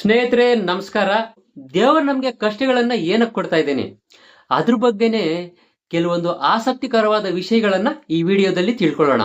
ಸ್ನೇಹಿತರೆ ನಮಸ್ಕಾರ. ದೇವರು ನಮ್ಗೆ ಕಷ್ಟಗಳನ್ನ ಏನಕ್ಕೆ ಕೊಡ್ತಾ ಇದ್ದೇನೆ ಅದ್ರ ಬಗ್ಗೆನೆ ಕೆಲವೊಂದು ಆಸಕ್ತಿಕರವಾದ ವಿಷಯಗಳನ್ನ ಈ ವಿಡಿಯೋದಲ್ಲಿ ತಿಳ್ಕೊಳ್ಳೋಣ.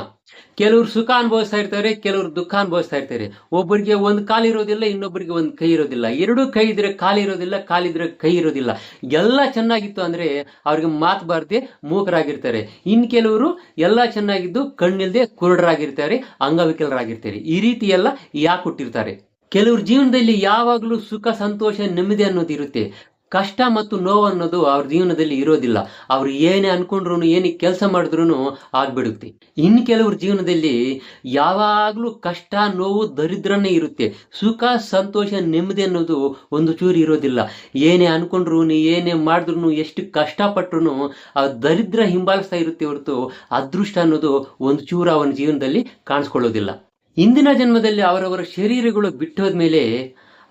ಕೆಲವರು ಸುಖ ಅನುಭವಿಸ್ತಾ ಇರ್ತಾರೆ, ಕೆಲವರು ದುಃಖ ಅನುಭವಿಸ್ತಾ ಇರ್ತಾರೆ. ಒಬ್ಬರಿಗೆ ಒಂದು ಕಾಲಿರೋದಿಲ್ಲ, ಇನ್ನೊಬ್ಬರಿಗೆ ಒಂದು ಕೈ ಇರೋದಿಲ್ಲ. ಎರಡೂ ಕೈ ಇದ್ರೆ ಕಾಲಿರೋದಿಲ್ಲ, ಕಾಲಿದ್ರೆ ಕೈ ಇರೋದಿಲ್ಲ. ಎಲ್ಲ ಚೆನ್ನಾಗಿತ್ತು ಅಂದ್ರೆ ಅವ್ರಿಗೆ ಮಾತು ಬಾರ್ದೆ ಮೂಕರಾಗಿರ್ತಾರೆ. ಇನ್ ಕೆಲವರು ಎಲ್ಲ ಚೆನ್ನಾಗಿದ್ದು ಕಣ್ಣಿಲ್ದೆ ಕುರುಡರಾಗಿರ್ತಾರೆ, ಅಂಗವಿಕಲರಾಗಿರ್ತಾರೆ. ಈ ರೀತಿ ಎಲ್ಲ ಯಾಕೆ ಹುಟ್ಟಿರ್ತಾರೆ? ಕೆಲವ್ರ ಜೀವನದಲ್ಲಿ ಯಾವಾಗಲೂ ಸುಖ, ಸಂತೋಷ, ನೆಮ್ಮದಿ ಅನ್ನೋದು ಇರುತ್ತೆ. ಕಷ್ಟ ಮತ್ತು ನೋವು ಅನ್ನೋದು ಅವ್ರ ಜೀವನದಲ್ಲಿ ಇರೋದಿಲ್ಲ. ಅವ್ರು ಏನೇ ಅನ್ಕೊಂಡ್ರು, ಏನೇ ಕೆಲಸ ಮಾಡಿದ್ರು ಆಗ್ಬಿಡುತ್ತೆ. ಇನ್ನು ಕೆಲವ್ರ ಜೀವನದಲ್ಲಿ ಯಾವಾಗಲೂ ಕಷ್ಟ, ನೋವು, ದರಿದ್ರನೇ ಇರುತ್ತೆ. ಸುಖ, ಸಂತೋಷ, ನೆಮ್ಮದಿ ಅನ್ನೋದು ಒಂದು ಚೂರು ಇರೋದಿಲ್ಲ. ಏನೇ ಅನ್ಕೊಂಡ್ರು, ಏನೇ ಮಾಡಿದ್ರು, ಎಷ್ಟು ಕಷ್ಟಪಟ್ರು ಆ ದರಿದ್ರ ಹಿಂಬಾಲಿಸ್ತಾ ಇರುತ್ತೆ ಹೊರತು ಅದೃಷ್ಟ ಅನ್ನೋದು ಒಂದು ಚೂರು ಅವನ ಜೀವನದಲ್ಲಿ ಕಾಣಿಸ್ಕೊಳ್ಳೋದಿಲ್ಲ. ಇಂದಿನ ಜನ್ಮದಲ್ಲಿ ಅವರವರ ಶರೀರಗಳು ಬಿಟ್ಟೋದ್ಮೇಲೆ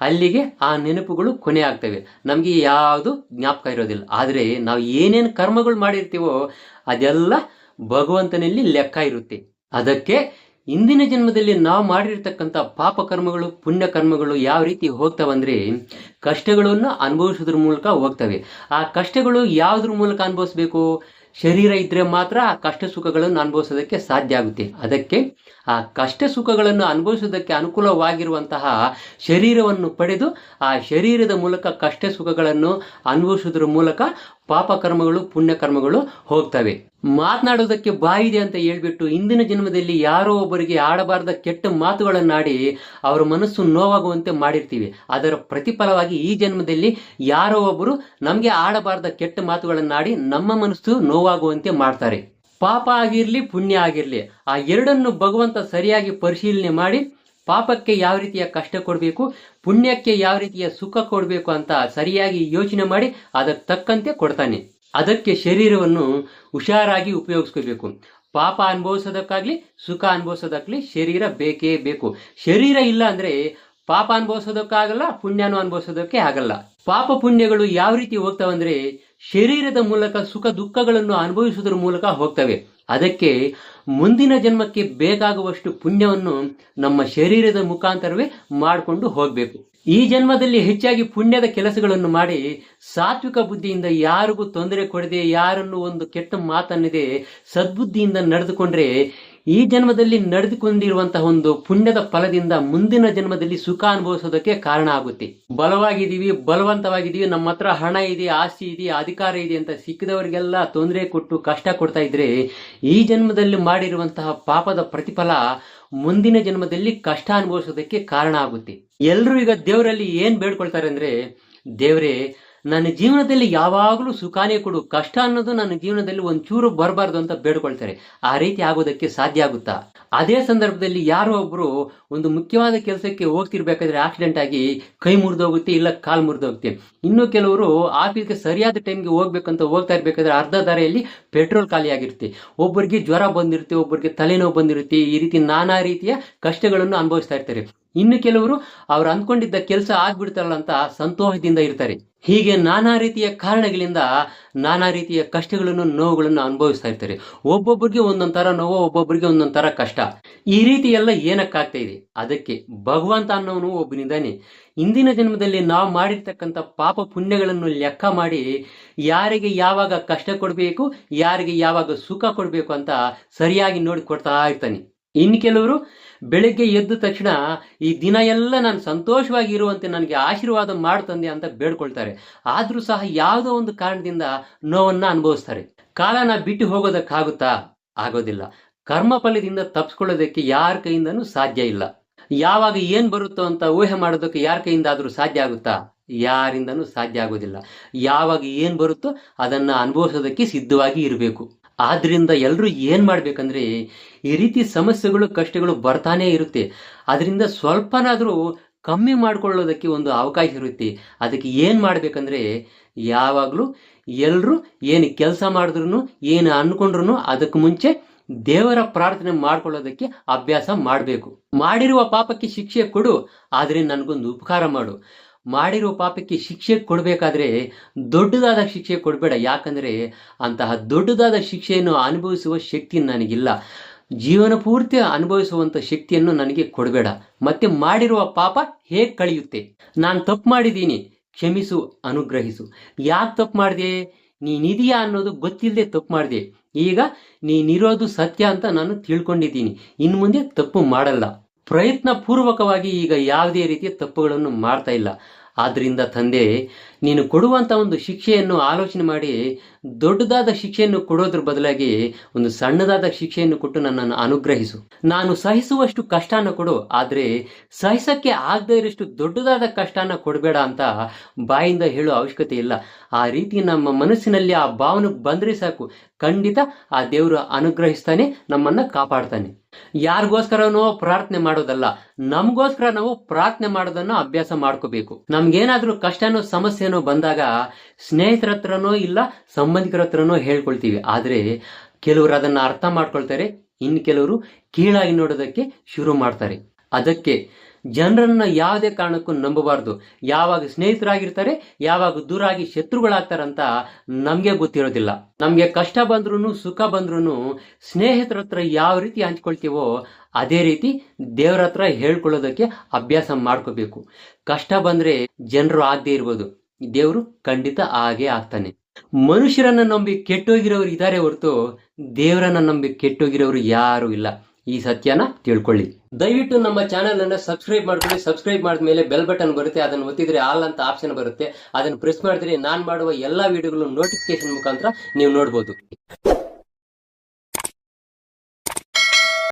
ಅಲ್ಲಿಗೆ ಆ ನೆನಪುಗಳು ಕೊನೆ ಆಗ್ತವೆ. ನಮಗೆ ಯಾವುದು ಜ್ಞಾಪಕ ಇರೋದಿಲ್ಲ. ಆದರೆ ನಾವು ಏನೇನು ಕರ್ಮಗಳು ಮಾಡಿರ್ತೀವೋ ಅದೆಲ್ಲ ಭಗವಂತನಲ್ಲಿ ಲೆಕ್ಕ ಇರುತ್ತೆ. ಅದಕ್ಕೆ ಇಂದಿನ ಜನ್ಮದಲ್ಲಿ ನಾವು ಮಾಡಿರ್ತಕ್ಕಂಥ ಪಾಪ ಕರ್ಮಗಳು, ಪುಣ್ಯ ಕರ್ಮಗಳು ಯಾವ ರೀತಿ ಹೋಗ್ತಾವಂದ್ರೆ ಕಷ್ಟಗಳನ್ನು ಅನುಭವಿಸೋದ್ರ ಮೂಲಕ ಹೋಗ್ತವೆ. ಆ ಕಷ್ಟಗಳು ಯಾವುದ್ರ ಮೂಲಕ ಅನುಭವಿಸ್ಬೇಕು? ಶರೀರ ಇದ್ರೆ ಮಾತ್ರ ಆ ಕಷ್ಟ ಸುಖಗಳನ್ನು ಅನುಭವಿಸೋದಕ್ಕೆ ಸಾಧ್ಯ ಆಗುತ್ತೆ. ಅದಕ್ಕೆ ಆ ಕಷ್ಟ ಸುಖಗಳನ್ನು ಅನುಭವಿಸೋದಕ್ಕೆ ಅನುಕೂಲವಾಗಿರುವಂತಹ ಶರೀರವನ್ನು ಪಡೆದು ಆ ಶರೀರದ ಮೂಲಕ ಕಷ್ಟ ಸುಖಗಳನ್ನು ಅನುಭವಿಸೋದ್ರ ಮೂಲಕ ಪಾಪ ಕರ್ಮಗಳು, ಪುಣ್ಯ ಕರ್ಮಗಳು ಹೋಗ್ತವೆ. ಮಾತನಾಡೋದಕ್ಕೆ ಬಾಯಿದೆ ಅಂತ ಹೇಳ್ಬಿಟ್ಟು ಇಂದಿನ ಜನ್ಮದಲ್ಲಿ ಯಾರೋ ಒಬ್ಬರಿಗೆ ಆಡಬಾರ್ದ ಕೆಟ್ಟ ಮಾತುಗಳನ್ನಾಡಿ ಅವರ ಮನಸ್ಸು ನೋವಾಗುವಂತೆ ಮಾಡಿರ್ತೀವಿ. ಅದರ ಪ್ರತಿಫಲವಾಗಿ ಈ ಜನ್ಮದಲ್ಲಿ ಯಾರೋ ಒಬ್ಬರು ನಮಗೆ ಆಡಬಾರ್ದ ಕೆಟ್ಟ ಮಾತುಗಳನ್ನಾಡಿ ನಮ್ಮ ಮನಸ್ಸು ನೋವಾಗುವಂತೆ ಮಾಡ್ತಾರೆ. ಪಾಪ ಆಗಿರ್ಲಿ, ಪುಣ್ಯ ಆಗಿರ್ಲಿ, ಆ ಎರಡನ್ನು ಭಗವಂತ ಸರಿಯಾಗಿ ಪರಿಶೀಲನೆ ಮಾಡಿ ಪಾಪಕ್ಕೆ ಯಾವ ರೀತಿಯ ಕಷ್ಟ ಕೊಡಬೇಕು, ಪುಣ್ಯಕ್ಕೆ ಯಾವ ರೀತಿಯ ಸುಖ ಕೊಡಬೇಕು ಅಂತ ಸರಿಯಾಗಿ ಯೋಚನೆ ಮಾಡಿ ಅದಕ್ಕೆ ತಕ್ಕಂತೆ ಕೊಡ್ತಾನೆ. ಅದಕ್ಕೆ ಶರೀರವನ್ನು ಹುಷಾರಾಗಿ ಉಪಯೋಗಿಸ್ಕೋಬೇಕು. ಪಾಪ ಅನುಭವಿಸೋದಕ್ಕಾಗ್ಲಿ, ಸುಖ ಅನುಭವಿಸೋದಕ್ಕಾಗ್ಲಿ ಶರೀರ ಬೇಕೇ ಬೇಕು. ಶರೀರ ಇಲ್ಲ ಅಂದ್ರೆ ಪಾಪ ಅನುಭವಿಸೋದಕ್ಕಾಗಲ್ಲ, ಪುಣ್ಯನೂ ಅನುಭವಿಸೋದಕ್ಕೆ ಆಗಲ್ಲ. ಪಾಪ ಪುಣ್ಯಗಳು ಯಾವ ರೀತಿ ಹೋಗ್ತಾವಂದ್ರೆ ಶರೀರದ ಮೂಲಕ ಸುಖ ದುಃಖಗಳನ್ನು ಅನುಭವಿಸುವುದರ ಮೂಲಕ ಹೋಗ್ತವೆ. ಅದಕ್ಕೆ ಮುಂದಿನ ಜನ್ಮಕ್ಕೆ ಬೇಕಾಗುವಷ್ಟು ಪುಣ್ಯವನ್ನು ನಮ್ಮ ಶರೀರದ ಮುಖಾಂತರವೇ ಮಾಡಿಕೊಂಡು ಹೋಗಬೇಕು. ಈ ಜನ್ಮದಲ್ಲಿ ಹೆಚ್ಚಾಗಿ ಪುಣ್ಯದ ಕೆಲಸಗಳನ್ನು ಮಾಡಿ ಸಾತ್ವಿಕ ಬುದ್ಧಿಯಿಂದ ಯಾರಿಗೂ ತೊಂದರೆ ಕೊಡದೆ, ಯಾರನ್ನು ಒಂದು ಕೆಟ್ಟ ಮಾತನ್ನದೆ ಸದ್ಬುದ್ಧಿಯಿಂದ ನಡೆದುಕೊಂಡ್ರೆ ಈ ಜನ್ಮದಲ್ಲಿ ನಡೆದುಕೊಂಡಿರುವಂತಹ ಒಂದು ಪುಣ್ಯದ ಫಲದಿಂದ ಮುಂದಿನ ಜನ್ಮದಲ್ಲಿ ಸುಖ ಅನುಭವಿಸೋದಕ್ಕೆ ಕಾರಣ ಆಗುತ್ತೆ. ಬಲವಾಗಿದ್ದೀವಿ, ಬಲವಂತವಾಗಿದ್ದೀವಿ, ನಮ್ಮ ಹತ್ರ ಹಣ ಇದೆ, ಆಸ್ತಿ ಇದೆ, ಅಧಿಕಾರ ಇದೆ ಅಂತ ಸಿಕ್ಕಿದವರಿಗೆಲ್ಲ ತೊಂದರೆ ಕೊಟ್ಟು ಕಷ್ಟ ಕೊಡ್ತಾ ಇದ್ರೆ ಈ ಜನ್ಮದಲ್ಲಿ ಮಾಡಿರುವಂತಹ ಪಾಪದ ಪ್ರತಿಫಲ ಮುಂದಿನ ಜನ್ಮದಲ್ಲಿ ಕಷ್ಟ ಅನುಭವಿಸೋದಕ್ಕೆ ಕಾರಣ ಆಗುತ್ತೆ. ಎಲ್ಲರೂ ಈಗ ದೇವರಲ್ಲಿ ಏನ್ ಬೇಡ್ಕೊಳ್ತಾರೆ ಅಂದ್ರೆ, ದೇವರೇ ನನ್ನ ಜೀವನದಲ್ಲಿ ಯಾವಾಗಲೂ ಸುಖಾನೇ ಕೊಡು, ಕಷ್ಟ ಅನ್ನೋದು ನನ್ನ ಜೀವನದಲ್ಲಿ ಒಂಚೂರು ಬರಬಾರ್ದು ಅಂತ ಬೇಡ್ಕೊಳ್ತಾರೆ. ಆ ರೀತಿ ಆಗೋದಕ್ಕೆ ಸಾಧ್ಯ ಆಗುತ್ತಾ? ಅದೇ ಸಂದರ್ಭದಲ್ಲಿ ಯಾರೋ ಒಬ್ರು ಒಂದು ಮುಖ್ಯವಾದ ಕೆಲಸಕ್ಕೆ ಹೋಗ್ತಿರ್ಬೇಕಾದ್ರೆ ಆಕ್ಸಿಡೆಂಟ್ ಆಗಿ ಕೈ ಮುರಿದೋಗುತ್ತೆ, ಇಲ್ಲ ಕಾಲು ಮುರಿದೋಗುತ್ತೆ. ಇನ್ನು ಕೆಲವರು ಆಫೀಸ್ಗೆ ಸರಿಯಾದ ಟೈಮ್ಗೆ ಹೋಗ್ಬೇಕಂತ ಹೋಗ್ತಾ ಇರ್ಬೇಕಾದ್ರೆ ಅರ್ಧ ದಾರಿಯಲ್ಲಿ ಪೆಟ್ರೋಲ್ ಖಾಲಿ ಆಗಿರುತ್ತೆ. ಒಬ್ಬರಿಗೆ ಜ್ವರ ಬಂದಿರುತ್ತೆ, ಒಬ್ಬರಿಗೆ ತಲೆನೋವು ಬಂದಿರುತ್ತೆ. ಈ ರೀತಿ ನಾನಾ ರೀತಿಯ ಕಷ್ಟಗಳನ್ನು ಅನುಭವಿಸ್ತಾ ಇರ್ತಾರೆ. ಇನ್ನು ಕೆಲವರು ಅವ್ರು ಅಂದ್ಕೊಂಡಿದ್ದ ಕೆಲಸ ಆಗ್ಬಿಡ್ತಾರಲ್ಲ ಅಂತ ಸಂತೋಷದಿಂದ ಇರ್ತಾರೆ. ಹೀಗೆ ನಾನಾ ರೀತಿಯ ಕಾರಣಗಳಿಂದ ನಾನಾ ರೀತಿಯ ಕಷ್ಟಗಳನ್ನು, ನೋವುಗಳನ್ನು ಅನುಭವಿಸ್ತಾ ಇರ್ತಾರೆ. ಒಬ್ಬೊಬ್ಬರಿಗೆ ಒಂದೊಂದ್ ತರ ನೋವು, ಒಬ್ಬೊಬ್ಬರಿಗೆ ಒಂದೊಂದ್ ತರ ಕಷ್ಟ. ಈ ರೀತಿ ಎಲ್ಲ ಏನಕ್ಕಾಗ್ತಾ ಇದೆ? ಅದಕ್ಕೆ ಭಗವಂತ ಅನ್ನೋನು ಒಬ್ಬನಿದ್ದಾನೆ. ಇಂದಿನ ಜನ್ಮದಲ್ಲಿ ನಾವು ಮಾಡಿರ್ತಕ್ಕಂಥ ಪಾಪ ಪುಣ್ಯಗಳನ್ನು ಲೆಕ್ಕ ಮಾಡಿ ಯಾರಿಗೆ ಯಾವಾಗ ಕಷ್ಟ ಕೊಡಬೇಕು, ಯಾರಿಗೆ ಯಾವಾಗ ಸುಖ ಕೊಡಬೇಕು ಅಂತ ಸರಿಯಾಗಿ ನೋಡಿ ಕೊಡ್ತಾ ಇರ್ತಾನೆ. ಇನ್ನು ಕೆಲವರು ಬೆಳಗ್ಗೆ ಎದ್ದ ತಕ್ಷಣ ಈ ದಿನ ಎಲ್ಲ ನಾನು ಸಂತೋಷವಾಗಿ ಇರುವಂತೆ ನನಗೆ ಆಶೀರ್ವಾದ ಮಾಡ್ತಂದೆ ಅಂತ ಬೇಡ್ಕೊಳ್ತಾರೆ. ಆದ್ರೂ ಸಹ ಯಾವುದೋ ಒಂದು ಕಾರಣದಿಂದ ನೋವನ್ನ ಅನುಭವಿಸ್ತಾರೆ. ಕಾಲನ ಬಿಟ್ಟು ಹೋಗೋದಕ್ಕಾಗುತ್ತಾ? ಆಗೋದಿಲ್ಲ. ಕರ್ಮ ಫಲದಿಂದ ತಪ್ಪಿಸ್ಕೊಳ್ಳೋದಕ್ಕೆ ಯಾರ ಕೈಯಿಂದನೂ ಸಾಧ್ಯ ಇಲ್ಲ. ಯಾವಾಗ ಏನ್ ಬರುತ್ತೋ ಅಂತ ಊಹೆ ಮಾಡೋದಕ್ಕೆ ಯಾರ ಕೈಯಿಂದ ಆದ್ರೂ ಸಾಧ್ಯ ಆಗುತ್ತಾ? ಯಾರಿಂದನೂ ಸಾಧ್ಯ ಆಗೋದಿಲ್ಲ. ಯಾವಾಗ ಏನ್ ಬರುತ್ತೋ ಅದನ್ನ ಅನುಭವಿಸೋದಕ್ಕೆ ಸಿದ್ಧವಾಗಿ ಇರಬೇಕು. ಆದ್ರಿಂದ ಎಲ್ಲರೂ ಏನ್ ಮಾಡ್ಬೇಕಂದ್ರೆ ಈ ರೀತಿ ಸಮಸ್ಯೆಗಳು, ಕಷ್ಟಗಳು ಬರ್ತಾನೆ ಇರುತ್ತೆ. ಅದರಿಂದ ಸ್ವಲ್ಪನಾದ್ರೂ ಕಮ್ಮಿ ಮಾಡ್ಕೊಳ್ಳೋದಕ್ಕೆ ಒಂದು ಅವಕಾಶ ಇರುತ್ತೆ. ಅದಕ್ಕೆ ಏನ್ ಮಾಡ್ಬೇಕಂದ್ರೆ ಯಾವಾಗ್ಲೂ ಎಲ್ರು ಏನು ಕೆಲಸ ಮಾಡಿದ್ರು, ಏನು ಅನ್ಕೊಂಡ್ರು ಅದಕ್ಕೆ ಮುಂಚೆ ದೇವರ ಪ್ರಾರ್ಥನೆ ಮಾಡ್ಕೊಳ್ಳೋದಕ್ಕೆ ಅಭ್ಯಾಸ ಮಾಡಬೇಕು. ಮಾಡಿರುವ ಪಾಪಕ್ಕೆ ಶಿಕ್ಷೆ ಕೊಡು, ಆದ್ರೆ ನನ್ಗೊಂದು ಉಪಕಾರ ಮಾಡು. ಮಾಡಿರೋ ಪಾಪಕ್ಕೆ ಶಿಕ್ಷೆ ಕೊಡಬೇಕಾದ್ರೆ ದೊಡ್ಡದಾದ ಶಿಕ್ಷೆ ಕೊಡಬೇಡ. ಯಾಕಂದ್ರೆ ಅಂತಹ ದೊಡ್ಡದಾದ ಶಿಕ್ಷೆಯನ್ನು ಅನುಭವಿಸುವ ಶಕ್ತಿ ನನಗಿಲ್ಲ. ಜೀವನ ಪೂರ್ತಿ ಅನುಭವಿಸುವಂತ ಶಕ್ತಿಯನ್ನು ನನಗೆ ಕೊಡಬೇಡ. ಮತ್ತೆ ಮಾಡಿರುವ ಪಾಪ ಹೇಗೆ ಕಳೆಯುತ್ತೆ? ನಾನು ತಪ್ಪು ಮಾಡಿದ್ದೀನಿ, ಕ್ಷಮಿಸು, ಅನುಗ್ರಹಿಸು. ಯಾಕೆ ತಪ್ಪು ಮಾಡಿದೆ? ನೀನಿದೆಯಾ ಅನ್ನೋದು ಗೊತ್ತಿಲ್ಲದೆ ತಪ್ಪು ಮಾಡಿದೆ. ಈಗ ನೀನಿರೋದು ಸತ್ಯ ಅಂತ ನಾನು ತಿಳ್ಕೊಂಡಿದ್ದೀನಿ. ಇನ್ನು ಮುಂದೆ ತಪ್ಪು ಮಾಡಲ್ಲ. ಪ್ರಯತ್ನ ಪೂರ್ವಕವಾಗಿ ಈಗ ಯಾವುದೇ ರೀತಿಯ ತಪ್ಪುಗಳನ್ನು ಮಾಡ್ತಾ ಇಲ್ಲ. ಆದ್ರಿಂದ ತಂದೆ, ನೀನು ಕೊಡುವಂತ ಒಂದು ಶಿಕ್ಷೆಯನ್ನು ಆಲೋಚನೆ ಮಾಡಿ ದೊಡ್ಡದಾದ ಶಿಕ್ಷೆಯನ್ನು ಕೊಡೋದ್ರ ಬದಲಾಗಿ ಒಂದು ಸಣ್ಣದಾದ ಶಿಕ್ಷೆಯನ್ನು ಕೊಟ್ಟು ನನ್ನನ್ನು ಅನುಗ್ರಹಿಸು. ನಾನು ಸಹಿಸುವಷ್ಟು ಕಷ್ಟನ ಕೊಡು, ಆದ್ರೆ ಸಹಿಸಕ್ಕೆ ಆಗದೇ ಇರಷ್ಟು ದೊಡ್ಡದಾದ ಕಷ್ಟನ ಕೊಡಬೇಡ ಅಂತ ಬಾಯಿಂದ ಹೇಳೋ ಅವಶ್ಯಕತೆ ಇಲ್ಲ. ಆ ರೀತಿ ನಮ್ಮ ಮನಸ್ಸಿನಲ್ಲಿ ಆ ಭಾವನೆ ಬಂದ್ರೆ ಸಾಕು, ಖಂಡಿತ ಆ ದೇವರು ಅನುಗ್ರಹಿಸ್ತಾನೆ, ನಮ್ಮನ್ನ ಕಾಪಾಡ್ತಾನೆ. ಯಾರಿಗೋಸ್ಕರನೋ ಪ್ರಾರ್ಥನೆ ಮಾಡೋದಲ್ಲ, ನಮಗೋಸ್ಕರ ನಾವು ಪ್ರಾರ್ಥನೆ ಮಾಡೋದನ್ನ ಅಭ್ಯಾಸ ಮಾಡ್ಕೋಬೇಕು. ನಮ್ಗೇನಾದ್ರೂ ಕಷ್ಟನೋ ಸಮಸ್ಯೆನೋ ಬಂದಾಗ ಸ್ನೇಹಿತರ ಹತ್ರನೋ ಇಲ್ಲ ಸಂಬಂಧಿಕರ ಹತ್ರನೋ ಹೇಳ್ಕೊಳ್ತೀವಿ. ಆದ್ರೆ ಕೆಲವರು ಅದನ್ನ ಅರ್ಥ ಮಾಡ್ಕೊಳ್ತಾರೆ, ಇನ್ನು ಕೆಲವರು ಕೀಳಾಗಿ ನೋಡೋದಕ್ಕೆ ಶುರು ಮಾಡ್ತಾರೆ. ಅದಕ್ಕೆ ಜನರನ್ನ ಯಾವುದೇ ಕಾರಣಕ್ಕೂ ನಂಬಬಾರ್ದು. ಯಾವಾಗ ಸ್ನೇಹಿತರಾಗಿರ್ತಾರೆ, ಯಾವಾಗ ದೂರ ಆಗಿ ಶತ್ರುಗಳಾಗ್ತಾರಂತ ನಮ್ಗೆ ಗೊತ್ತಿರೋದಿಲ್ಲ. ನಮ್ಗೆ ಕಷ್ಟ ಬಂದ್ರು ಸುಖ ಬಂದ್ರು ಸ್ನೇಹಿತರ ಹತ್ರ ಯಾವ ರೀತಿ ಹಂಚ್ಕೊಳ್ತೀವೋ ಅದೇ ರೀತಿ ದೇವರ ಹತ್ರ ಹೇಳ್ಕೊಳ್ಳೋದಕ್ಕೆ ಅಭ್ಯಾಸ ಮಾಡ್ಕೋಬೇಕು. ಕಷ್ಟ ಬಂದ್ರೆ ಜನರು ಆಗದೆ ಇರ್ಬೋದು, ದೇವರು ಖಂಡಿತ ಹಾಗೆ ಆಗ್ತಾನೆ. ಮನುಷ್ಯರನ್ನ ನಂಬಿ ಕೆಟ್ಟೋಗಿರೋರು ಇದ್ದಾರೆ ಹೊರತು ದೇವರನ್ನ ನಂಬಿ ಕೆಟ್ಟೋಗಿರೋರು ಯಾರು ಇಲ್ಲ. ಈ ಸತ್ಯನ ತಿಳ್ಕೊಳ್ಳಿ. ದಯವಿಟ್ಟು ನಮ್ಮ ಚಾನೆಲ್ ಅನ್ನ ಸಬ್ಸ್ಕ್ರೈಬ್ ಮಾಡ್ಕೊಳ್ಳಿ. ಸಬ್ಸ್ಕ್ರೈಬ್ ಮಾಡಿದ್ಮೇಲೆ ಬೆಲ್ ಬಟನ್ ಬರುತ್ತೆ, ಅದನ್ನು ಒತ್ತಿದ್ರೆ ಆಲ್ ಅಂತ ಆಪ್ಷನ್ ಬರುತ್ತೆ. ಅದನ್ನು ಪ್ರೆಸ್ ಮಾಡಿದ್ರೆ ನಾನು ಮಾಡುವ ಎಲ್ಲಾ ವಿಡಿಯೋಗಳು ನೋಟಿಫಿಕೇಶನ್ ಮುಖಾಂತರ ನೀವು ನೋಡ್ಬೋದು.